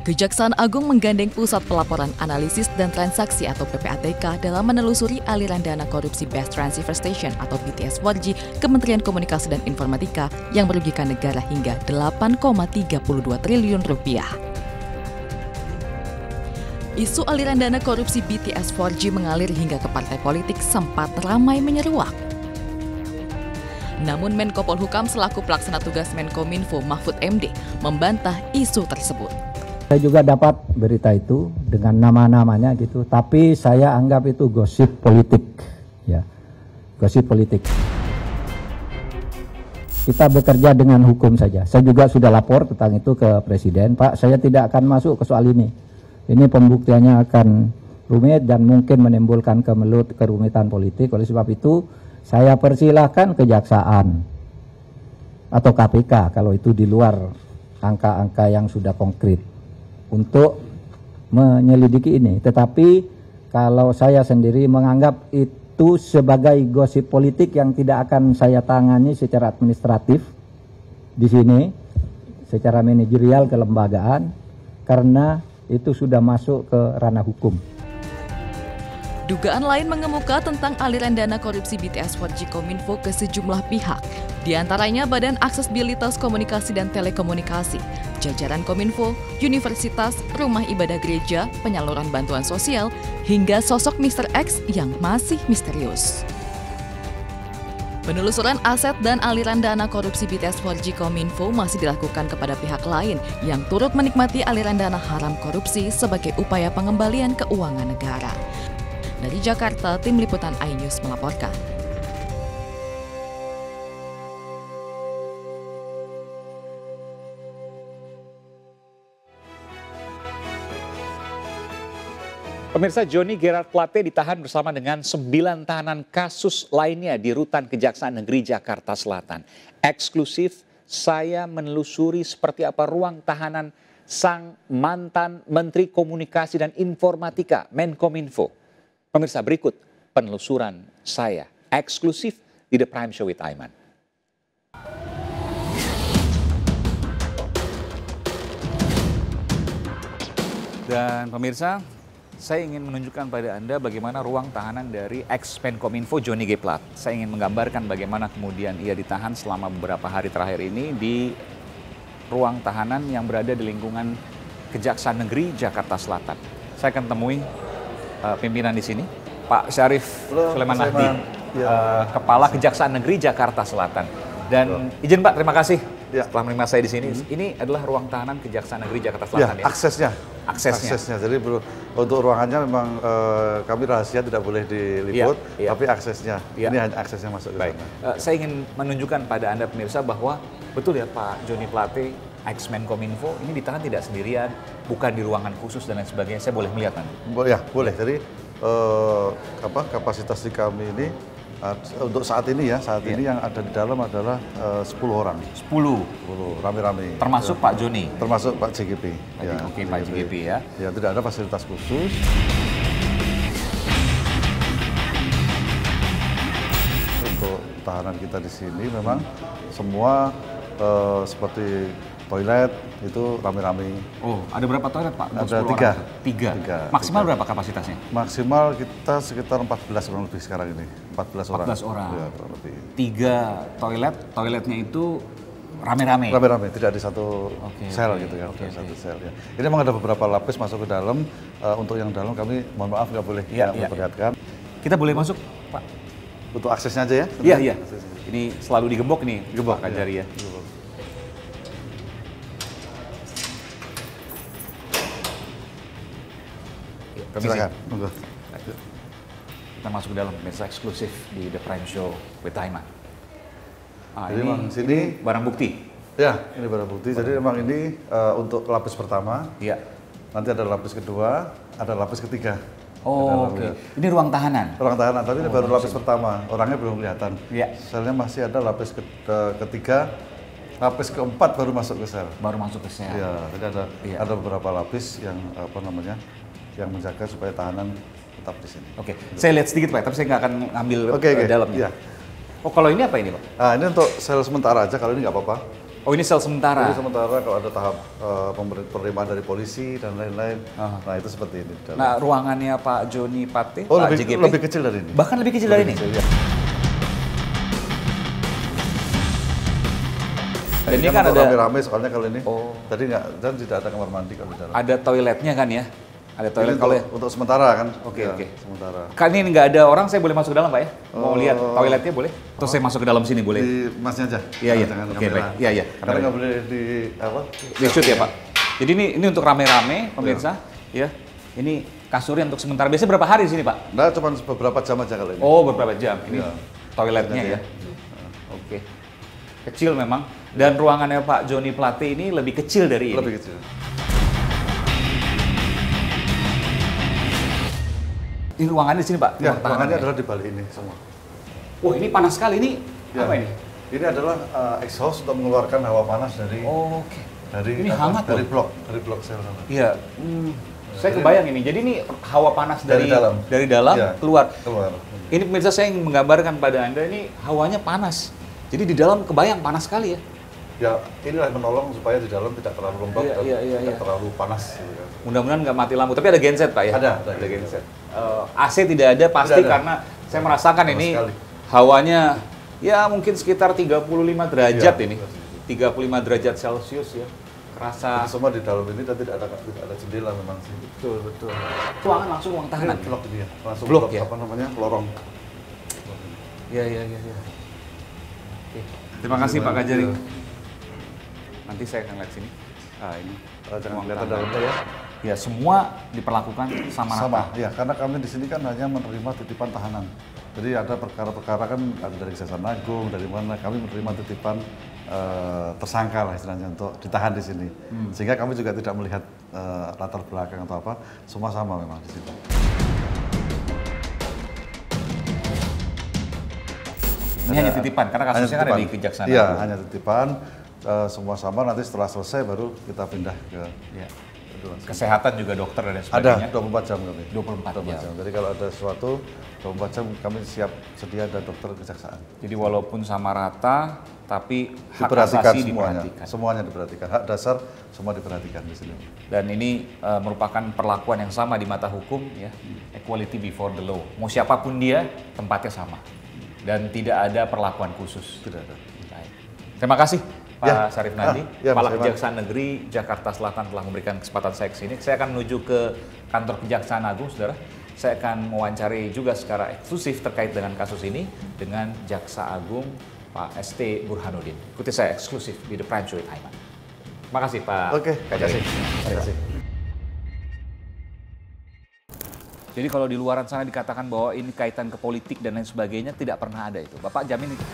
Kejaksaan Agung menggandeng Pusat Pelaporan Analisis dan Transaksi atau PPATK dalam menelusuri aliran dana korupsi Best Transceiver Station atau BTS 4G Kementerian Komunikasi dan Informatika yang merugikan negara hingga 8,32 triliun rupiah. Isu aliran dana korupsi BTS 4G mengalir hingga ke partai politik sempat ramai menyeruak. Namun Menko Polhukam selaku pelaksana tugas Menkominfo Mahfud MD membantah isu tersebut. Saya juga dapat berita itu dengan nama-namanya gitu, tapi saya anggap itu gosip politik, ya, gosip politik. Kita bekerja dengan hukum saja. Saya juga sudah lapor tentang itu ke Presiden, Pak, saya tidak akan masuk ke soal ini. Ini pembuktiannya akan rumit dan mungkin menimbulkan kerumitan politik. Oleh sebab itu, saya persilahkan kejaksaan atau KPK kalau itu di luar angka-angka yang sudah konkret untuk menyelidiki ini. Tetapi kalau saya sendiri menganggap itu sebagai gosip politik yang tidak akan saya tangani secara administratif di sini, secara manajerial kelembagaan, karena itu sudah masuk ke ranah hukum. Dugaan lain mengemuka tentang aliran dana korupsi BTS 4G Kominfo ke sejumlah pihak, di antaranya Badan Aksesibilitas Komunikasi dan Telekomunikasi, jajaran Kominfo, universitas, rumah ibadah gereja, penyaluran bantuan sosial, hingga sosok Mr. X yang masih misterius. Penelusuran aset dan aliran dana korupsi BTS 4G Kominfo masih dilakukan kepada pihak lain yang turut menikmati aliran dana haram korupsi sebagai upaya pengembalian keuangan negara. Dari Jakarta, Tim Liputan iNews melaporkan. Pemirsa, Johnny Gerard Plate ditahan bersama dengan 9 tahanan kasus lainnya di Rutan Kejaksaan Negeri Jakarta Selatan. Eksklusif, saya menelusuri seperti apa ruang tahanan sang mantan Menteri Komunikasi dan Informatika Menkominfo. Pemirsa, berikut penelusuran saya eksklusif di The Prime Show with Aiman. Dan pemirsa, saya ingin menunjukkan pada Anda bagaimana ruang tahanan dari ex-Menkominfo Johnny G. Plate. Saya ingin menggambarkan bagaimana kemudian ia ditahan selama beberapa hari terakhir ini di ruang tahanan yang berada di lingkungan Kejaksaan Negeri Jakarta Selatan. Saya akan temui pimpinan di sini, Pak Syarif Sulaiman Nahdi, Kepala Kejaksaan Negeri Jakarta Selatan. Dan izin Pak, terima kasih telah menerima saya di sini. Ini adalah ruang tahanan Kejaksaan Negeri Jakarta Selatan. Ya, aksesnya. Jadi untuk ruangannya memang kami rahasia, tidak boleh diliput, tapi aksesnya, ini hanya aksesnya masuk ke sana. Saya ingin menunjukkan pada Anda pemirsa bahwa betul ya Pak Johnny Plate, ex-Menkominfo, ini ditahan tidak sendirian, bukan di ruangan khusus dan lain sebagainya. Saya boleh melihat nanti? Ya, boleh. Jadi kapasitas di kami ini untuk saat ini ini yang ada di dalam adalah 10 orang. 10 rame-rame. Termasuk Pak Johnny? Termasuk Pak JGP. Oke, Pak JGP ya. Ya, tidak ada fasilitas khusus. Untuk tahanan kita di sini memang semua seperti toilet itu rame-rame. Oh, ada berapa toilet Pak? Ada 3. Maksimal berapa kapasitasnya? Maksimal kita sekitar 14 orang lebih sekarang ini. 14 orang. Ya, lebih. 3 toilet, toiletnya itu rame-rame? Rame-rame, tidak di satu sel gitu ya. Satu sel ya. Ini memang ada beberapa lapis masuk ke dalam. Untuk yang dalam kami mohon maaf nggak boleh memperlihatkan. Kita boleh masuk Pak? Untuk aksesnya aja ya? Iya. Ini selalu digembok nih, Pak Kajari ya. Silakan. Kita masuk ke dalam, pemirsa, eksklusif di The Prime Show with Aiman. Jadi memang sini barang bukti. Ya, ini barang bukti. Jadi memang ini untuk lapis pertama. Iya. Nanti ada lapis kedua, ada lapis ketiga. Oh, oke. Ini ruang tahanan. Ruang tahanan, tapi ini baru lapis pertama. Orangnya belum kelihatan. Iya. Selnya masih ada lapis ketiga. Lapis keempat baru masuk ke sel. Baru masuk ke sel. Iya, jadi ada beberapa lapis yang yang menjaga supaya tahanan tetap di sini. Oke, saya lihat sedikit Pak, tapi saya nggak akan ngambil dalamnya. Iya. Oh, kalau ini apa ini Pak? Nah, ini untuk sel sementara aja, kalau ini nggak apa-apa. Oh, ini sel sementara? Ini sementara, kalau ada tahap penerimaan dari polisi dan lain-lain. Nah, itu seperti ini. Nah, ruangannya Pak Joni Plate, Oh, Pak lebih, JGP? lebih kecil dari ini. Bahkan lebih kecil dari ini? Kecil, ya. Dan ini kan kan ada rame-rame soalnya kalau ini. Oh. Tadi nggak, dan tidak ada kamar mandi kalau di dalam. ada toiletnya kan ya? Ada toilet kalau untuk sementara kan? Oke, ya, oke. Sementara. Kan ini nggak ada orang, saya boleh masuk ke dalam Pak ya? Mau lihat toiletnya boleh? Terus saya masuk ke dalam sini boleh? Di masnya aja. Iya, iya. Jangan Oke, kamera. baik. Iya, iya. Karena nggak boleh di apa? Di shoot ya Pak? Jadi ini untuk rame-rame pemirsa, ya. Ini kasurnya untuk sementara. Biasanya berapa hari di sini Pak? Nah, cuma beberapa jam aja kalau ini. Oh, beberapa jam. Ini Iya. toiletnya ya. Oke. Kecil memang. Dan ruangannya Pak Joni Plate ini lebih kecil dari ini. Lebih kecil. Ini ruangannya di sini Pak? Ya, Ruang tahanan ruangannya ya? adalah di balik ini semua. Wah, ini panas sekali. Ini Ya. apa ini? Ini adalah exhaust untuk mengeluarkan hawa panas dari Oh, oke. dari Ini hangat dari loh. blok sel sana. Iya. Saya kebayang ini. Jadi ini hawa panas dari dalam. Ya, keluar. Keluar. Ini pemirsa, saya ingin menggambarkan pada Anda, ini hawanya panas. Jadi di dalam kebayang panas sekali ya. Ya, inilah menolong supaya di dalam tidak terlalu lembab Iya, dan iya, tidak iya. terlalu panas. Gitu kan. Mudah-mudahan nggak mati lampu. Tapi ada genset Pak ya? Ada genset. AC tidak ada pasti Tidak ada. karena saya merasakan Sama ini sekali. hawanya ya mungkin sekitar 35 derajat Iya, ini. 35 derajat Celcius ya. Kerasa. Itu semua di dalam ini dan tidak ada jendela memang sih. Betul, betul. Ruangan langsung ruang tahanan. Ini blok ini ya, langsung Blok blok ya? apa namanya, lorong. Iya, iya, iya. Ya. Oke. Terima kasih Pak Kajari. Iya. Nanti saya akan lihat sini. Ah, ini. Jangan ruang kelihatan tahanan. dalamnya ya. Ya, semua diperlakukan sama rata. Ya, karena kami di sini kan hanya menerima titipan tahanan. Jadi ada perkara-perkara kan ada dari Kejaksaan Agung, dari mana kami menerima titipan tersangka lah istilahnya untuk ditahan di sini. Sehingga kami juga tidak melihat latar belakang atau apa, semua sama memang di sini. Ini hanya titipan, karena kasusnya kan ada di Kejaksaan Iya, Agung. hanya titipan, semua sama, nanti setelah selesai baru kita pindah ke Ya. Kesehatan juga dokter dan ada sebagainya. 24 jam kami. 24 jam. Jadi kalau ada sesuatu 24 jam kami siap sedia ada dokter kejaksaan. Jadi walaupun sama rata, tapi hak Diperhatikan asasi semuanya. diperhatikan. Semuanya diperhatikan. Hak dasar semua diperhatikan di sini. Dan ini merupakan perlakuan yang sama di mata hukum, ya, equality before the law. Mau siapapun dia, tempatnya sama. Dan tidak ada perlakuan khusus. Tidak ada. Baik. Terima kasih Pak Ya. Syarif Nadi, Ya, Kepala Mas Iman. Kejaksaan Negeri Jakarta Selatan telah memberikan kesempatan saya ke sini. Saya akan menuju ke kantor Kejaksaan Agung, saudara. Saya akan mewawancari juga secara eksklusif terkait dengan kasus ini dengan Jaksa Agung Pak ST Burhanuddin. Ikuti saya eksklusif di The Prime Show with Aiman. Terima kasih Pak Oke, Kajari. terima kasih. Jadi kalau di luaran sana dikatakan bahwa ini kaitan ke politik dan lain sebagainya, tidak pernah ada itu. Bapak jamin itu?